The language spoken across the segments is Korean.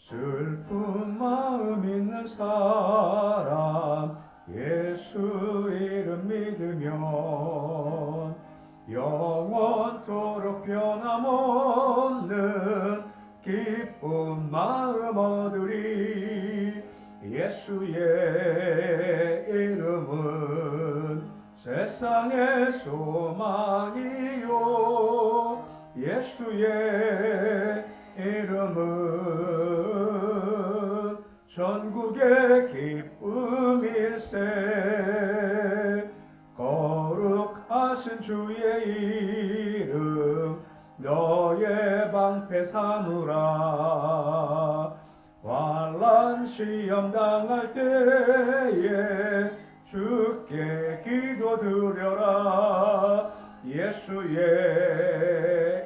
슬픈 마음 있는 사람 예수 이름 믿으면 영원토록 변함없는 기쁜 마음 얻으리. 예수의 이름은 세상의 소망이요 예수의 이름은 전국의 기쁨일세. 거룩하신 주의 이름 너의 방패 삼으라. 환난 시험 당할 때에 주께 기도드려라. 예수의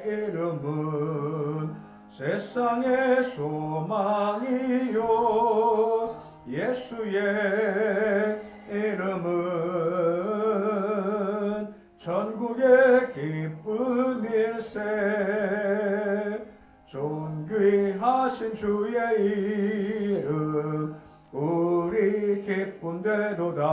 이름은 세상의 소망이요 예수의 이름은 전국의 기쁨일세. 존귀하신 주의 이름 우리 기쁜데도다.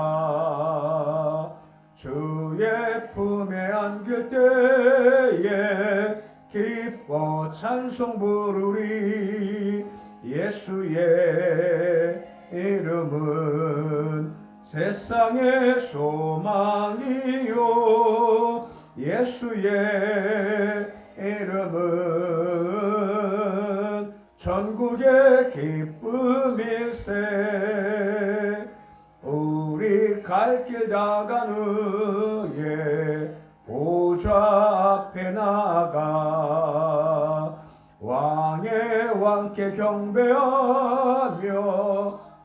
주의 품에 안길 때에 기뻐 찬송 부르리. 예수의 이름은 세상의 소망이요 예수의 이름은 전국의 기쁨일세. 우리 갈 길 다간 후에 보좌 앞에 나가 왕의 왕께 경배하며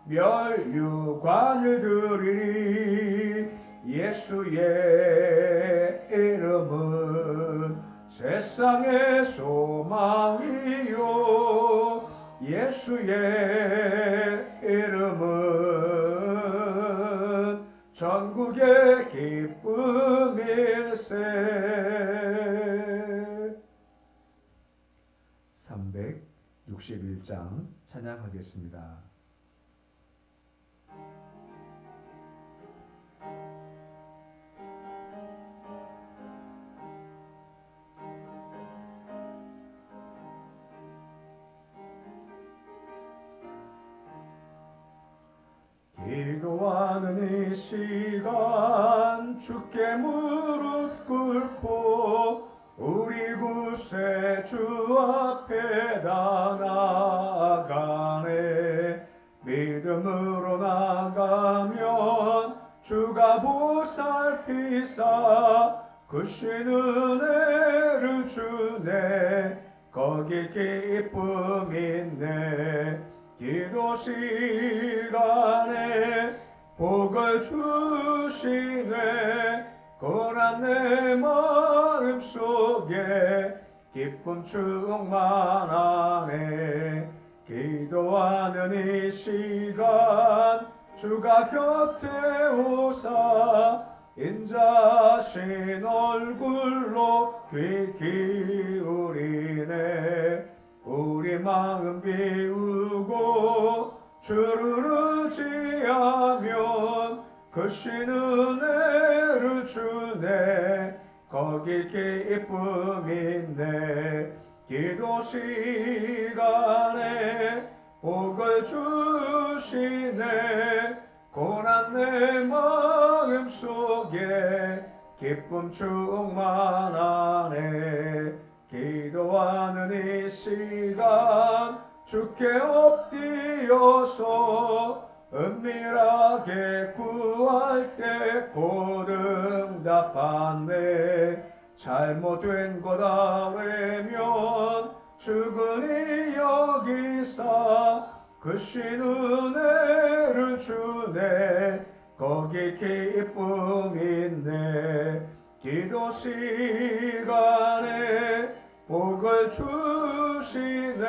멸류관을 드리리. 예수의 이름은 세상의 소망이요 예수의 이름은 전국의 기쁨일세. 361장 찬양하겠습니다. 기도하는 이 시간 주께 무릎 꿇고 우리 구세주 앞에 다 나아가네. 믿음으로 나가면 주가 보살피사 크신 은혜를 주네. 거기 기쁨 있네. 기도 시간에 복을 주시네. 고난 내 마음속에 기쁨 충만하네. 기도하는 이 시간 주가 곁에 오사 인자신 얼굴로 귀 기울이네. 우리 마음 비우고 주를 의지하면 크신 은혜를 주네. 거기 기쁨 있네. 기도 시간에 복을 주시네. 고난 내 마음속에 기쁨 충만하네. 기도하는 이 시간 주께 엎드려서 은밀하게 구할 때 곧 응답하네. 잘못된 것 아뢰면 주근히 여기사 크신 은혜를 주네. 거기 기쁨 있네. 기도 시간에 복을 주시네.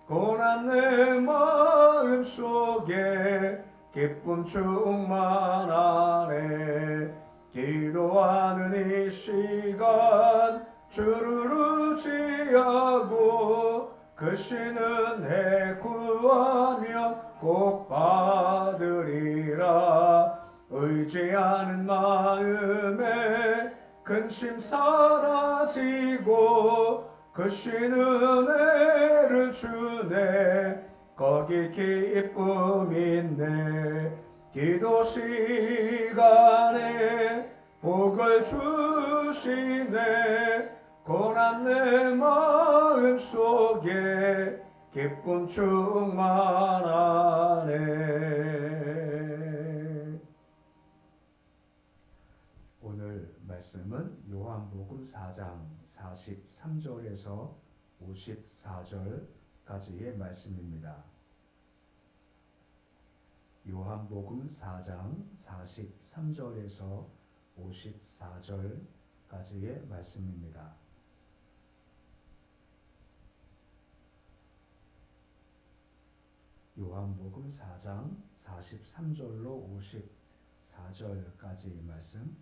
고난 내 마음속에 기쁨 충만하네. 기도하는 이 시간 주를 의지하고 그 씨는 내 구하며 꼭 받으리라. 의지하는 마음에 근심 사라지고 그 씨는 은혜를 주네. 거기 기쁨 있네. 기도 시간에 복을 주시네. 고난 내 마음 속에 기쁨 충만하네. 오늘 말씀은 요한복음 4장 43절에서 54절까지의 말씀입니다. 요한복음 4장 43절에서 54절까지의 말씀입니다. 요한복음 4장 43절로 54절까지의 말씀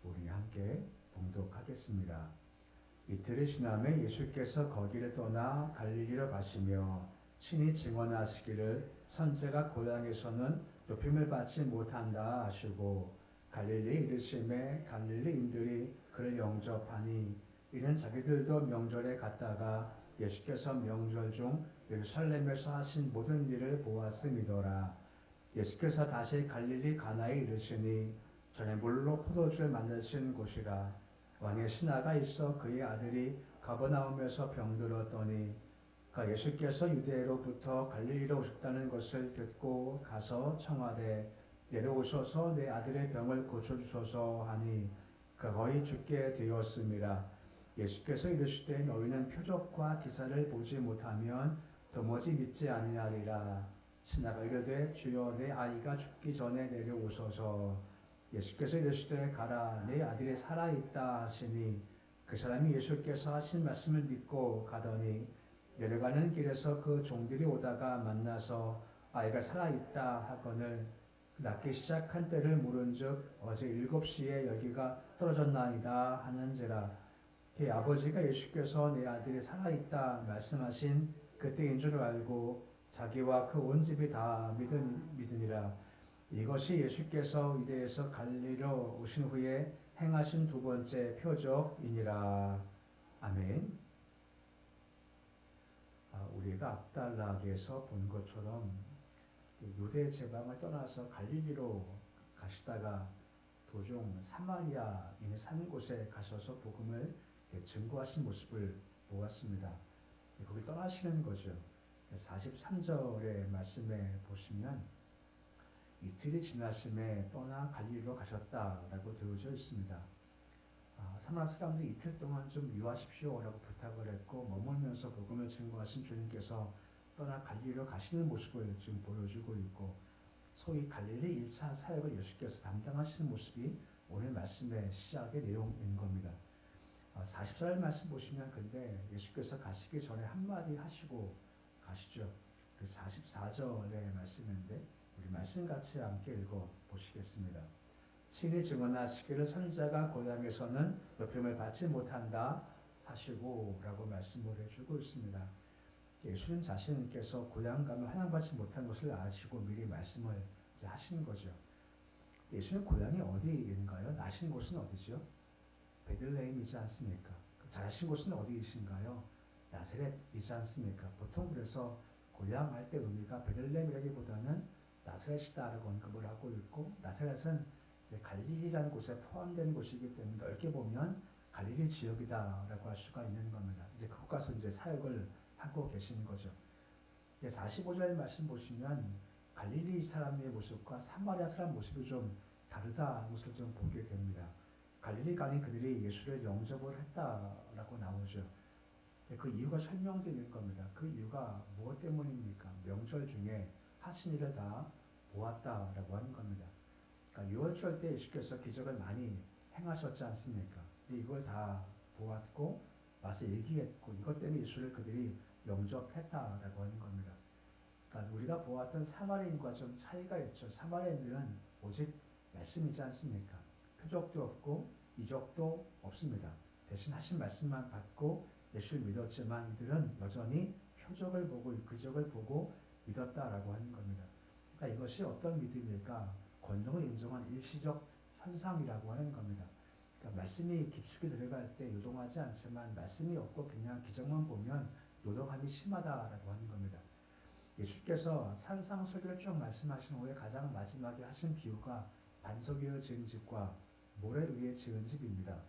우리 함께 봉독하겠습니다. 이틀이 지남에 예수께서 거기를 떠나 갈릴리로 가시며 친히 증언하시기를 선지자가 고향에서는 높임을 받지 못한다 하시고 갈릴리 이르심에 갈릴리인들이 그를 영접하니 이는 자기들도 명절에 갔다가 예수께서 명절 중 예루살렘에서 하신 모든 일을 보았음이더라. 예수께서 다시 갈릴리 가나에 이르시니 전에 물로 포도주를 만드신 곳이라. 왕의 신하가 있어 그의 아들이 가버나움에서 병들었더니 그가 예수께서 유대로부터 갈릴리로 오셨다는 것을 듣고 가서 청하되 내려오셔서 내 아들의 병을 고쳐주소서 하니 그가 거의 죽게 되었음이라. 예수께서 이르시되 너희는 표적과 기사를 보지 못하면 도무지 믿지 아니하리라. 신하가 이르되 주여 내 아이가 죽기 전에 내려오소서. 예수께서 이르시되 가라 내 아들이 살아있다 하시니 그 사람이 예수께서 하신 말씀을 믿고 가더니 내려가는 길에서 그 종들이 오다가 만나서 아이가 살아있다 하거늘 낫기 시작한 때를 물은즉 어제 7시에 여기가 떨어졌나이다 하는지라. 그의 아버지가 예수께서 내 아들이 살아있다 말씀하신 그때인 줄 알고 자기와 그 온 집이 다 믿으니라. 이것이 예수께서 유대에서 갈릴리로 오신 후에 행하신 두 번째 표적이니라. 아멘. 우리가 앞달락에서 본 것처럼 유대 지방을 떠나서 갈릴리로 가시다가 도중 사마리아인이 사는 곳에 가셔서 복음을 증거하신 모습을 보았습니다. 거기 떠나시는 거죠. 43절의 말씀에 보시면 이틀이 지나심에 떠나 갈릴리로 가셨다라고 되어져 있습니다. 사마리아 사람들이 이틀 동안 좀 유하십시오라고 부탁을 했고 머물면서 복음을 증거하신 주님께서 떠나 갈릴리로 가시는 모습을 지금 보여주고 있고 소위 갈릴리 1차 사역을 예수께서 담당하시는 모습이 오늘 말씀의 시작의 내용인 겁니다. 44절 말씀 보시면 근데 예수께서 가시기 전에 한마디 하시고 가시죠. 그 44절의 말씀인데 우리 말씀 같이 함께 읽어 보시겠습니다. 친히 증언하시기를 선지자가 고향에서는 높임을 받지 못한다 하시고 라고 말씀을 해주고 있습니다. 예수님 자신께서 고향 가면 환영받지 못한 것을 아시고 미리 말씀을 이제 하시는 거죠. 예수님 고향이 어디인가요? 나신 곳은 어디죠? 베들레헴이지 않습니까? 자라신 곳은 어디이신가요? 나사렛이지 않습니까? 보통 그래서 고향 할 때 의미가 베들레헴이라기보다는 나사렛이다라고 언급을 하고 있고 나사렛은 이제 갈릴리라는 곳에 포함된 곳이기 때문에 넓게 보면 갈릴리 지역이다라고 할 수가 있는 겁니다. 이제 그곳 가서 이제 사역을 하고 계시는 거죠. 45절 말씀 보시면 갈릴리 사람의 모습과 사마리아 사람 모습이 좀 다르다는 것을 좀 보게 됩니다. 갈릴리 가니 그들이 예수를 영접을 했다라고 나오죠. 그 이유가 설명되는 겁니다. 그 이유가 무엇 때문입니까? 명절 중에 하신 일을 다 보았다라고 하는 겁니다. 그러니까 유월절 때 예수께서 기적을 많이 행하셨지 않습니까? 이걸 다 보았고 와서 얘기했고 이것 때문에 예수를 그들이 영접했다라고 하는 겁니다. 그러니까 우리가 보았던 사마리아인과 좀 차이가 있죠. 사마리아인들은 오직 말씀이지 않습니까? 표적도 없고 이적도 없습니다. 대신 하신 말씀만 받고 예수를 믿었지만 이들은 여전히 표적을 보고 기적을 보고 믿었다라고 하는 겁니다. 그러니까 이것이 어떤 믿음일까? 권능을 인정한 일시적 현상이라고 하는 겁니다. 그러니까 말씀이 깊숙이 들어갈 때 요동하지 않지만 말씀이 없고 그냥 기적만 보면 요동함이 심하다라고 하는 겁니다. 예수께서 산상설교를 쭉 말씀하신 후에 가장 마지막에 하신 비유가 반석 위에 지은 집과 모래 위에 지은 집입니다.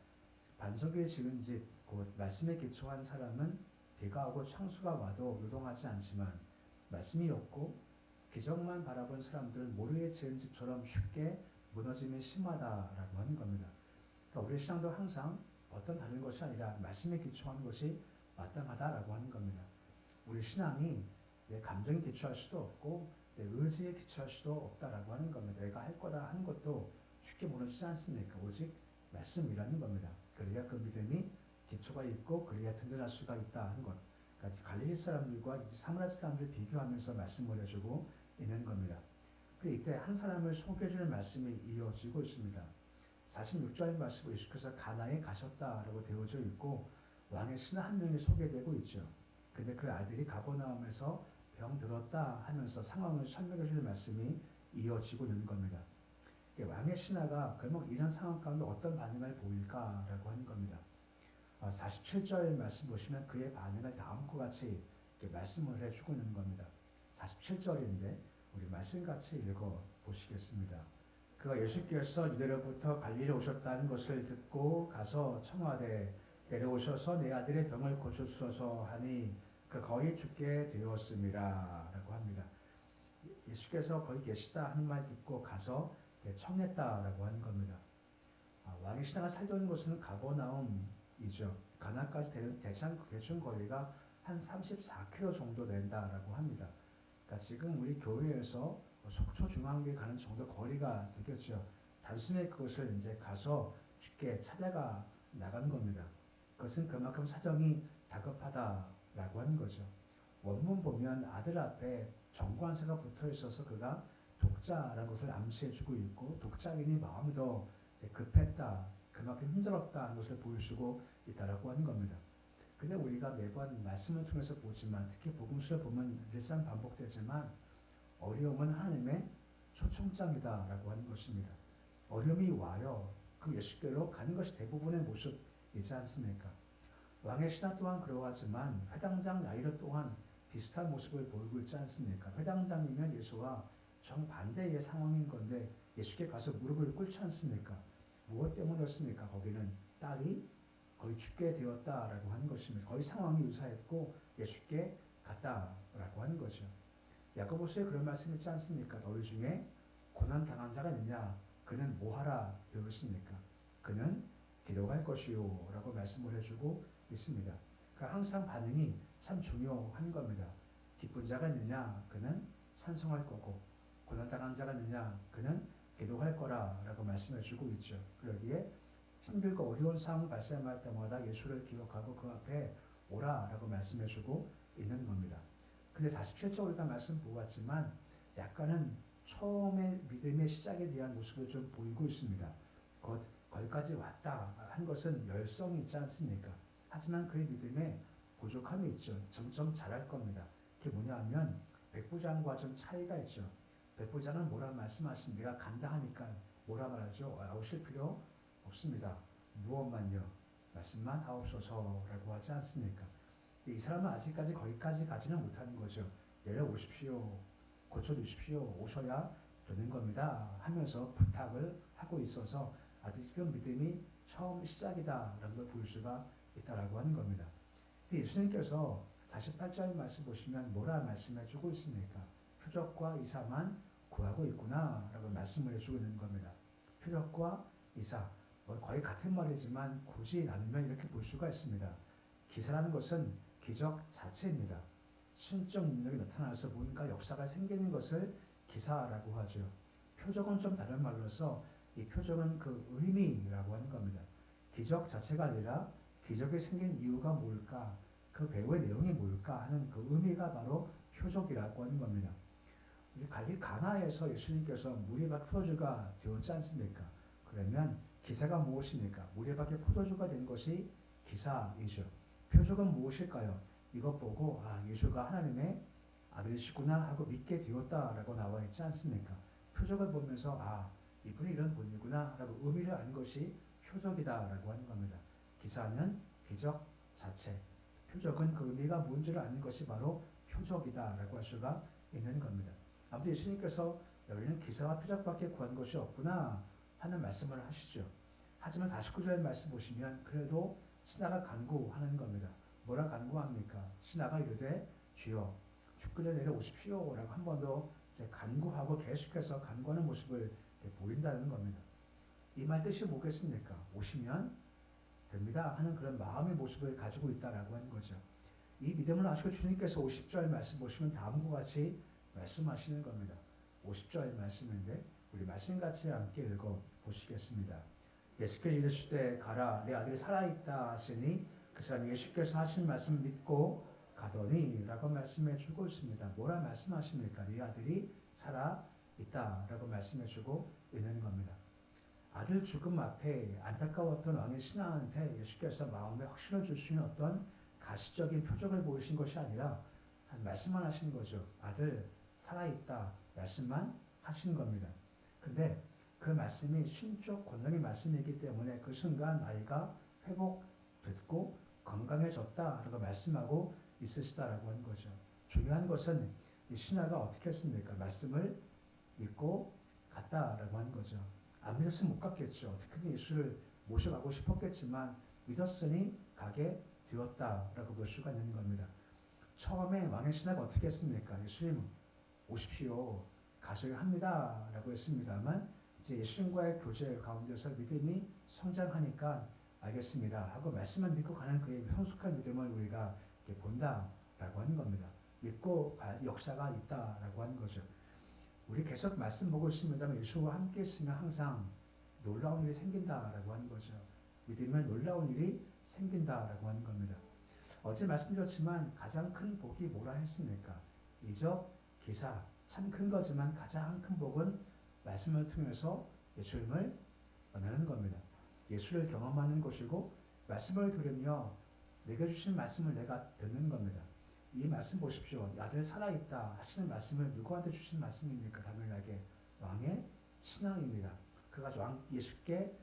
반석 위에 지은 집, 곧 말씀에 기초한 사람은 비가 오고 창수가 와도 요동하지 않지만 말씀이 없고 기적만 바라본 사람들은 모래 위에 지은 집처럼 쉽게 무너짐이 심하다라고 하는 겁니다. 그러니까 우리 신앙도 항상 어떤 다른 것이 아니라 말씀에 기초한 것이 마땅하다라고 하는 겁니다. 우리 신앙이 내 감정에 기초할 수도 없고 내 의지에 기초할 수도 없다라고 하는 겁니다. 내가 할 거다 하는 것도 쉽게 무너지지 않습니까? 오직 말씀이라는 겁니다. 그래야 그 믿음이 기초가 있고 그래야 든든할 수가 있다 하는 것. 그러니까 갈릴리 사람들과 사마리아 사람들 비교하면서 말씀을 해주고 있는 겁니다. 그리고 이때 한 사람을 소개해주는 말씀이 이어지고 있습니다. 46절 말씀으로 예수께서 가나에 가셨다라고 되어져 있고 왕의 신하 한 명이 소개되고 있죠. 근데 그 아들이 가버나움에서 병 들었다 하면서 상황을 설명해 주는 말씀이 이어지고 있는 겁니다. 왕의 신하가 그러면 이런 상황 가운데 어떤 반응을 보일까라고 하는 겁니다. 47절 말씀 보시면 그의 반응을 다음과 같이 말씀을 해주고 있는 겁니다. 47절인데 우리 말씀 같이 읽어 보시겠습니다. 그가 예수께서 유대로부터 갈릴리에 오셨다는 것을 듣고 가서 청하되 내려오셔서 내 아들의 병을 고쳐주소서 하니 그 거의 죽게 되었음이라 라고 합니다. 예수께서 거기 계시다 하는 말 듣고 가서 청했다라고 하는 겁니다. 왕의 신하가 살던 곳은 가버나움이죠. 가나까지 대충 거리가 한 34km 정도 된다라고 합니다. 그러니까 지금 우리 교회에서 속초 중앙교회 가는 정도 거리가 되겠죠. 단순히 그것을 이제 가서 쉽게 찾아가 나가는 겁니다. 그것은 그만큼 사정이 다급하다라고 하는 거죠. 원문 보면 아들 앞에 정관사가 붙어 있어서 그가 독자라는 것을 암시해주고 있고 독자인이 마음이 더 급했다, 그만큼 힘들었다는 것을 보여주고 있다라고 하는 겁니다. 근데 우리가 매번 말씀을 통해서 보지만 특히 복음서를 보면 늘상 반복되지만 어려움은 하나님의 초청장이다라고 하는 것입니다. 어려움이 와요. 그 예수께로 가는 것이 대부분의 모습이지 않습니까? 왕의 신하 또한 그러하지만 회당장 야이로 또한 비슷한 모습을 보이고 있지 않습니까? 회당장이면 예수와 정반대의 상황인 건데 예수께 가서 무릎을 꿇지 않습니까? 무엇 때문이었습니까? 거기는 딸이 거의 죽게 되었다라고 하는 것입니다. 거의 상황이 유사했고 예수께 갔다라고 하는 거죠. 야고보서에 그런 말씀이 있지 않습니까? 너희 중에 고난 당한 자가 있느냐? 그는 뭐하라 되어 있습니까? 그는 기도할 것이요 라고 말씀을 해주고 있습니다. 그러니까 항상 반응이 참 중요한 겁니다. 기쁜 자가 있느냐? 그는 찬송할 거고 고난 당한 자가 있느냐? 그는 기도할 거라 라고 말씀해 주고 있죠. 그러기에 힘들고 어려운 상황 발생할 때마다 예수를 기억하고 그 앞에 오라 라고 말씀해 주고 있는 겁니다. 근데 47절 우리가 말씀 보았지만 약간은 처음의 믿음의 시작에 대한 모습을 좀 보이고 있습니다. 거기까지 왔다 한 것은 열성이 있지 않습니까? 하지만 그의 믿음에 부족함이 있죠. 점점 잘할 겁니다. 그게 뭐냐 하면 백부장과 좀 차이가 있죠. 백부장은 뭐라 말씀하십니까? 내가 간다 하니까 뭐라 말하죠? 오실 필요 없습니다. 무엇만요? 말씀만 하옵소서라고 하지 않습니까? 이 사람은 아직까지 거기까지 가지는 못하는 거죠. 내려오십시오. 고쳐주십시오. 오셔야 되는 겁니다. 하면서 부탁을 하고 있어서 아직은 믿음이 처음 시작이다라는 걸 볼 수가 있다라고 하는 겁니다. 예수님께서 48절 말씀 보시면 뭐라 말씀해 주고 있습니까? 표적과 이사만 구하고 있구나 라고 말씀을 해주고 있는 겁니다. 표적과 이사, 거의 같은 말이지만 굳이 나누면 이렇게 볼 수가 있습니다. 기사라는 것은 기적 자체입니다. 신적 능력이 나타나서 뭔가 역사가 생기는 것을 기사라고 하죠. 표적은 좀 다른 말로서 이 표적은 그 의미라고 하는 겁니다. 기적 자체가 아니라 기적이 생긴 이유가 뭘까, 그 배우의 내용이 뭘까 하는 그 의미가 바로 표적이라고 하는 겁니다. 우리 갈릴리 가나에서 예수님께서 물이 밖에 포도주가 되었지 않습니까? 그러면 기사가 무엇입니까? 물이 밖에 포도주가 된 것이 기사이죠. 표적은 무엇일까요? 이것 보고 예수가 하나님의 아들이시구나 하고 믿게 되었다라고 나와 있지 않습니까? 표적을 보면서 이분이 이런 분이구나 라고 의미를 안 것이 표적이다라고 하는 겁니다. 기사는 기적 자체, 표적은 그 의미가 뭔지를 아는 것이 바로 표적이다라고 할 수가 있는 겁니다. 아무튼 예수님께서 우리는 기사와 표적밖에 구한 것이 없구나 하는 말씀을 하시죠. 하지만 49절 말씀 보시면 그래도 신하가 간구하는 겁니다. 뭐라 간구합니까? 신하가 이르되 주여 죽기를 내려오십시오 라고 한 번 더 간구하고 계속해서 간구하는 모습을 보인다는 겁니다. 이 말 뜻이 뭐겠습니까? 오시면 됩니다 하는 그런 마음의 모습을 가지고 있다라고 하는 거죠. 이 믿음을 아시고 주님께서 50절 말씀 보시면 다음과 같이 말씀하시는 겁니다. 50절 말씀인데 우리 말씀 같이 함께 읽어 보시겠습니다. 예수께서 이르시되 가라 내 아들이 살아있다 하시니 그 사람 예수께서 하신 말씀 믿고 가더니 라고 말씀해 주고 있습니다. 뭐라 말씀하십니까? 네 아들이 살아있다 라고 말씀해 주고 있는 겁니다. 아들 죽음 앞에 안타까웠던 왕의 신하한테 예수께서 마음에 확신을 줄 수 있는 어떤 가시적인 표적을 보이신 것이 아니라 말씀만 하신 거죠. 아들 살아있다 말씀만 하신 겁니다. 근데 그 말씀이 신적 권능의 말씀이기 때문에 그 순간 아이가 회복됐고 건강해졌다라고 말씀하고 있으시다라고 하는 거죠. 중요한 것은 이 신하가 어떻게 했습니까? 말씀을 믿고 갔다라고 하는 거죠. 안 믿었으면 못 갔겠죠. 어떻게든 예수를 모셔가고 싶었겠지만 믿었으니 가게 되었다라고 볼 수가 있는 겁니다. 처음에 왕의 신하가 어떻게 했습니까? 예수님 오십시오. 가셔야 합니다. 라고 했습니다만 이제 예수님과의 교제 가운데서 믿음이 성장하니까 알겠습니다 하고 말씀만 믿고 가는 그의 성숙한 믿음을 우리가 본다라고 하는 겁니다. 믿고 역사가 있다라고 하는 거죠. 우리 계속 말씀 보고 있습니다만 예수와 함께 있으면 항상 놀라운 일이 생긴다라고 하는 거죠. 믿으면 놀라운 일이 생긴다라고 하는 겁니다. 어제 말씀드렸지만 가장 큰 복이 뭐라 했습니까? 이적, 기사 참 큰 거지만 가장 큰 복은 말씀을 통해서 예수님을 만나는 겁니다. 예수를 경험하는 것이고 말씀을 들으며 내게 주신 말씀을 내가 듣는 겁니다. 이 말씀 보십시오. 아들 살아있다 하시는 말씀을 누구한테 주신 말씀입니까? 당연하게 왕의 신앙입니다. 그가 왕 예수께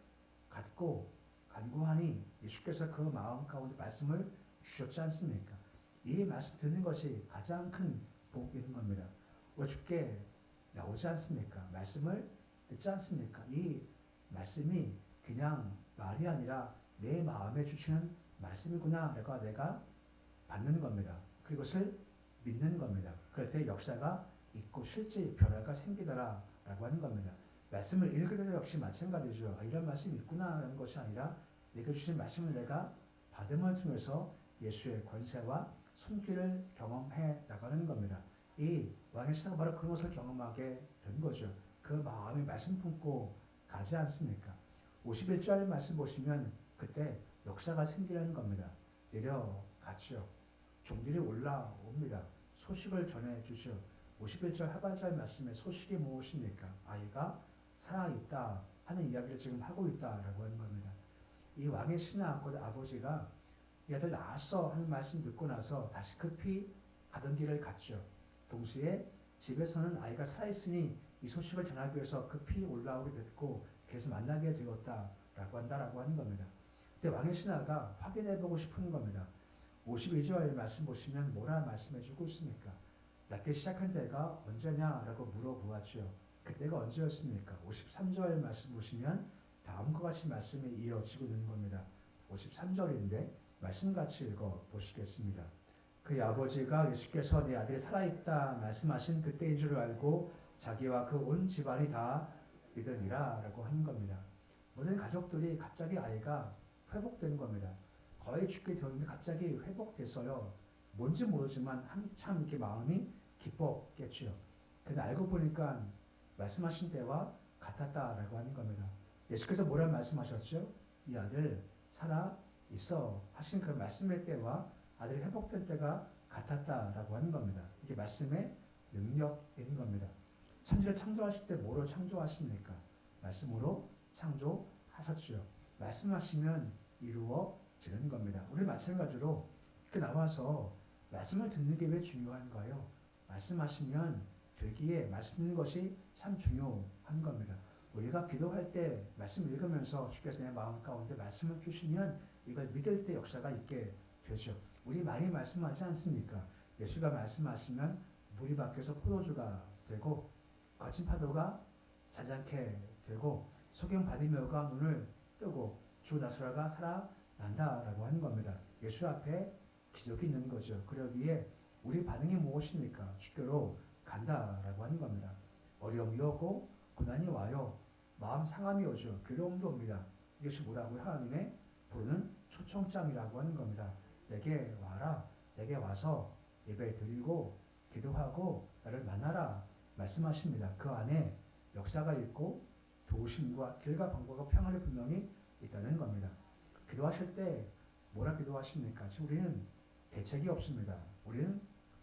갖고 간구하니 예수께서 그 마음 가운데 말씀을 주셨지 않습니까? 이 말씀 듣는 것이 가장 큰 복인 겁니다. 왜 주께 나오지 않습니까? 말씀을 듣지 않습니까? 이 말씀이 그냥 말이 아니라 내 마음에 주시는 말씀이구나 내가 받는 겁니다. 그것을 믿는 겁니다. 그럴 때 역사가 있고 실제 변화가 생기더라 라고 하는 겁니다. 말씀을 읽을 때도 역시 마찬가지죠. 이런 말씀이 있구나 라는 것이 아니라 내게 주신 말씀을 내가 받음을 통해서 예수의 권세와 손길을 경험해 나가는 겁니다. 이 왕의 신하가 바로 그런 것을 경험하게 된 거죠. 그 마음이 말씀 품고 가지 않습니까? 51절 말씀 보시면 그때 역사가 생기는 겁니다. 내려갔죠. 종들이 올라옵니다. 소식을 전해주시오. 51절 하반절 말씀에 소식이 무엇입니까? 아이가 살아있다 하는 이야기를 지금 하고 있다라고 하는 겁니다. 이 왕의 신하 아버지가 이 아들 낳았어 하는 말씀 듣고 나서 다시 급히 가던 길을 갔죠. 동시에 집에서는 아이가 살아있으니 이 소식을 전하기 위해서 급히 올라오게 됐고 그래서 만나게 되었다라고 한다라고 하는 겁니다. 근데 왕의 신하가 확인해보고 싶은 겁니다. 52절 말씀 보시면 뭐라 말씀해주고 있습니까? 낳기 시작한 때가 언제냐라고 물어보았죠. 그때가 언제였습니까? 53절 말씀 보시면 다음과 같이 말씀이 이어지고 있는 겁니다. 53절인데 말씀같이 읽어 보시겠습니다. 그의 아버지가 예수께서 내 아들이 살아있다 말씀하신 그때인 줄 알고 자기와 그 온 집안이 다 믿으니라 라고 하는 겁니다. 모든 가족들이 갑자기 아이가 회복되는 겁니다. 거의 죽게 되었는데 갑자기 회복됐어요. 뭔지 모르지만 한참 이렇게 마음이 기뻤겠죠. 근데 알고 보니까 말씀하신 때와 같았다라고 하는 겁니다. 예수께서 뭐라 말씀하셨죠? 이 아들 살아 있어 하신 그 말씀의 때와 아들이 회복될 때가 같았다라고 하는 겁니다. 이게 말씀의 능력인 겁니다. 천지를 창조하실 때 뭐로 창조하십니까? 말씀으로 창조하셨죠. 말씀하시면 이루어지는 겁니다. 우리 마찬가지로 이렇게 나와서 말씀을 듣는 게 왜 중요한가요? 말씀하시면 되기에 말씀 듣는 것이 참 중요한 겁니다. 우리가 기도할 때 말씀 읽으면서 주께서 내 마음 가운데 말씀을 주시면 이걸 믿을 때 역사가 있게 되죠. 우리 많이 말씀하지 않습니까? 예수가 말씀하시면 물이 바뀌어서 포도주가 되고 거친 파도가 잔잔케 되고 소경 바디메오가 눈을 뜨고 주 나사로가 살아난다라고 하는 겁니다. 예수 앞에 기적이 있는 거죠. 그러기에 우리 반응이 무엇입니까? 주께로 간다라고 하는 겁니다. 어려움이 오고 고난이 와요. 마음 상함이 오죠. 괴로움도 옵니다. 이것이 뭐라고요? 하나님의 부르는 초청장이라고 하는 겁니다. 내게 와라. 내게 와서 예배 드리고 기도하고 나를 만나라 말씀하십니다. 그 안에 역사가 있고 도우심과 길과 방법과 평안이 분명히 있다는 겁니다. 기도하실 때 뭐라 기도하십니까? 지금 우리는 대책이 없습니다. 우리는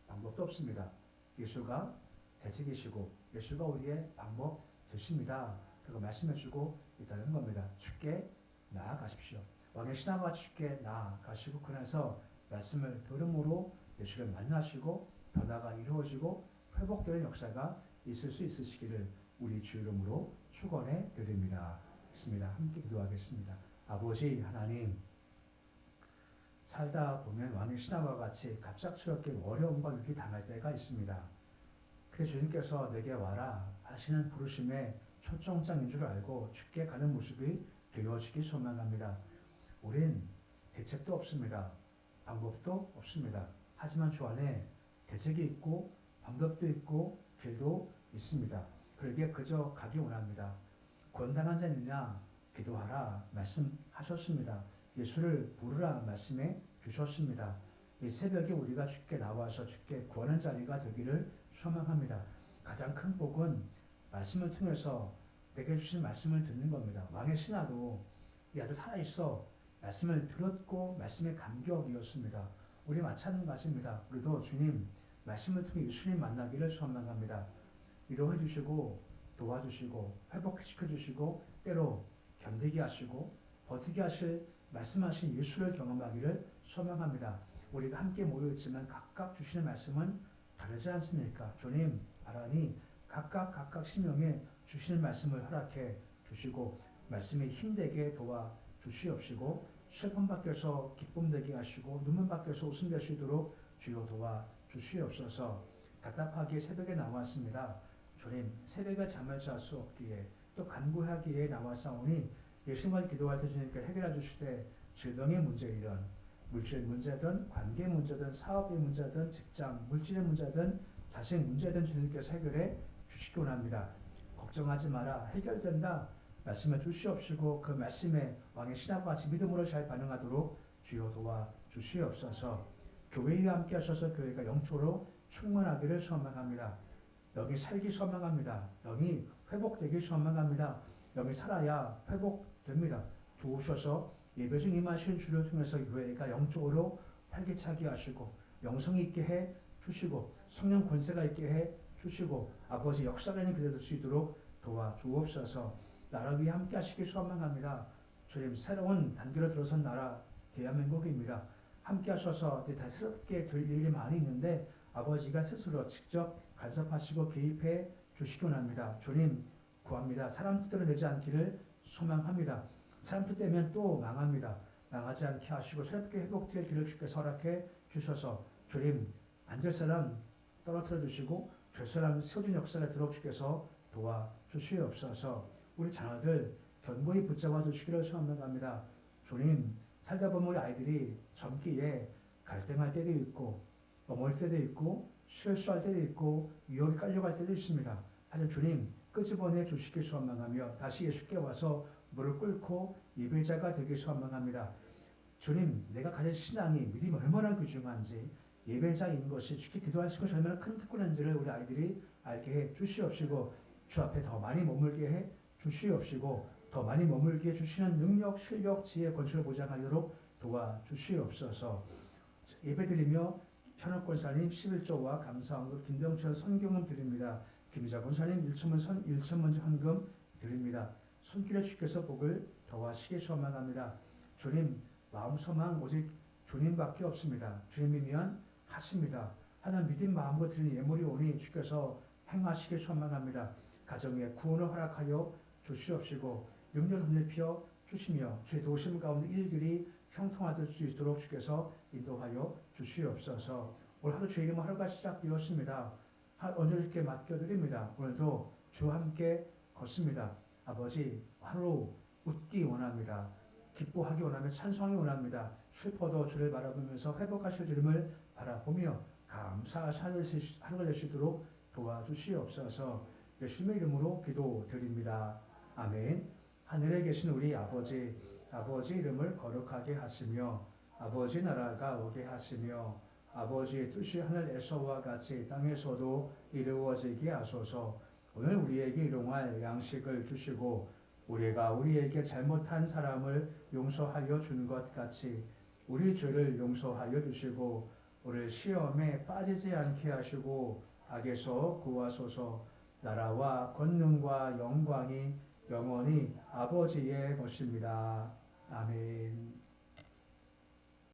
방법도 없습니다. 예수가 대책이시고 예수가 우리의 방법 되십니다. 그리고 말씀해주고 있다는 겁니다. 주께 나아가십시오. 왕의 신하가 주께 나아가시고 그래서 말씀을 들음으로 예수를 만나시고 변화가 이루어지고 회복되는 역사가 있을 수 있으시기를 우리 주 이름으로 축원해 드립니다. 있습니다. 함께 기도하겠습니다. 아버지 하나님, 살다 보면 왕의 신하와 같이 갑작스럽게 어려움과 위기 당할 때가 있습니다. 그때 주님께서 내게 와라 하시는 부르심의 초청장인 줄 알고 주께 가는 모습이 되어지기 소망합니다. 우린 대책도 없습니다. 방법도 없습니다. 하지만 주 안에 대책이 있고 방법도 있고 길도 있습니다. 그러기에 그저 가기 원합니다. 권당한 자 있느냐 기도하라 말씀하셨습니다. 예수를 부르라 말씀해 주셨습니다. 이 새벽에 우리가 주께 나와서 주께 구하는 자리가 되기를 소망합니다. 가장 큰 복은 말씀을 통해서 내게 주신 말씀을 듣는 겁니다. 왕의 신하도 이 아들 살아있어 말씀을 들었고 말씀의 감격이었습니다. 우리 마찬가지입니다. 우리도 주님 말씀을 통해 예수님 만나기를 소망합니다. 위로해 주시고 도와주시고 회복시켜 주시고 때로 견디게 하시고 버티게 하실 말씀하신 예수를 경험하기를 소망합니다. 우리가 함께 모여있지만 각각 주시는 말씀은 다르지 않습니까? 주님 바라니 각각 심령에 주시는 말씀을 허락해 주시고 말씀이 힘되게 도와 주시옵시고 슬픔 밖에서 기쁨 되게 하시고 눈물 밖에서 웃음 될 수 있도록 주여 도와 주시옵소서. 답답하게 새벽에 나왔습니다. 주님 새벽에 잠을 잘 수 없기에 또 간구하기에 나왔사오니 예수님을 기도할 때 주님께 해결해 주시되 질병의 문제이든 물질 문제든 관계 문제든 사업의 문제든 직장 물질의 문제든 자식 문제든 주님께서 해결해 주시기 원합니다. 걱정하지 마라 해결된다 말씀해 주시옵시고 그 말씀에 왕의 신하와 같이 믿음으로 잘 반응하도록 주여 도와 주시옵소서. 교회와 함께 하셔서 교회가 영적으로 충만하기를 소망합니다. 영이 살기 소망합니다. 영이 회복되기 소망합니다. 영이 살아야 회복됩니다. 도우셔서 예배 중 임하신 주를 통해서 교회가 영적으로 활기차게 하시고 영성이 있게 해 주시고 성령 권세가 있게 해 주시고 아버지 역사가 있는 교회 될 수 있도록 도와주옵소서. 나라 위에 함께 하시길 소망합니다. 주님 새로운 단계로 들어선 나라 대한민국입니다. 함께 하셔서 다 새롭게 될 일이 많이 있는데 아버지가 스스로 직접 간섭하시고 개입해 주시기 원합니다. 주님 구합니다. 사람 뜻대로 되지 않기를 소망합니다. 사람 뜻대면 또 망합니다. 망하지 않게 하시고 새롭게 회복될 길을 주께서 허락해 주셔서 주님 안 될 사람 떨어뜨려 주시고 될 사람 세워진 역사가 들어 주께서 도와주시옵소서. 우리 자녀들 견고히 붙잡아 주시기를 소망합니다. 주님 살다 보면 우리 아이들이 젊기에 갈등할 때도 있고 넘어올 때도 있고 실수할 때도 있고 위협이 깔려갈 때도 있습니다. 하지만 주님 끄집어내 주시길 소망하며 다시 예수께 와서 무릎 꿇고 예배자가 되길 소망합니다. 주님 내가 가진 신앙이 믿음이 얼마나 귀중한지 예배자인 것이 주께 기도할 수 있는 것이 얼마나 큰 특권인지를 우리 아이들이 알게 해 주시옵시고 주 앞에 더 많이 머물게 해 주시옵시고 더 많이 머물게 해주시는 능력, 실력, 지혜, 권세를 보장하도록 도와주시옵소서. 예배드리며 현역 권사님 11조와 감사원금 김정철 선경금 드립니다. 김희자 권사님 1천문 헌금 드립니다. 손길에 주께서 복을 더하시기 소망합니다. 주님 마음 소망 오직 주님밖에 없습니다. 주님이면 하십니다. 하나님 믿음 마음으로 드리는 예물이 오니 주께서 행하시길 소망합니다. 가정에 구원을 허락하여 주시옵시고 능력 덧입혀 주시며 주의 도심 가운데 일들이 형통할 수 있도록 주께서 인도하여 주시옵소서. 오늘 하루 주의 이름 하루가 시작되었습니다. 언제께 맡겨드립니다. 오늘도 주와 함께 걷습니다. 아버지 하루 웃기 원합니다. 기뻐하기 원하며 찬송하기 원합니다. 슬퍼도 주를 바라보면서 회복하실 주님을 바라보며 감사할 하루가 될 수 있도록 도와주시옵소서. 예수님의 이름으로 기도드립니다. 아멘. 하늘에 계신 우리 아버지 이름을 거룩하게 하시며 아버지 나라가 오게 하시며 아버지의 뜻이 하늘에서와 같이 땅에서도 이루어지게 하소서. 오늘 우리에게 일용할 양식을 주시고 우리가 우리에게 잘못한 사람을 용서하여 준 것 같이 우리 죄를 용서하여 주시고 우리를 시험에 빠지지 않게 하시고 악에서 구하소서. 나라와 권능과 영광이 영원히 아버지의 것입니다. 아멘.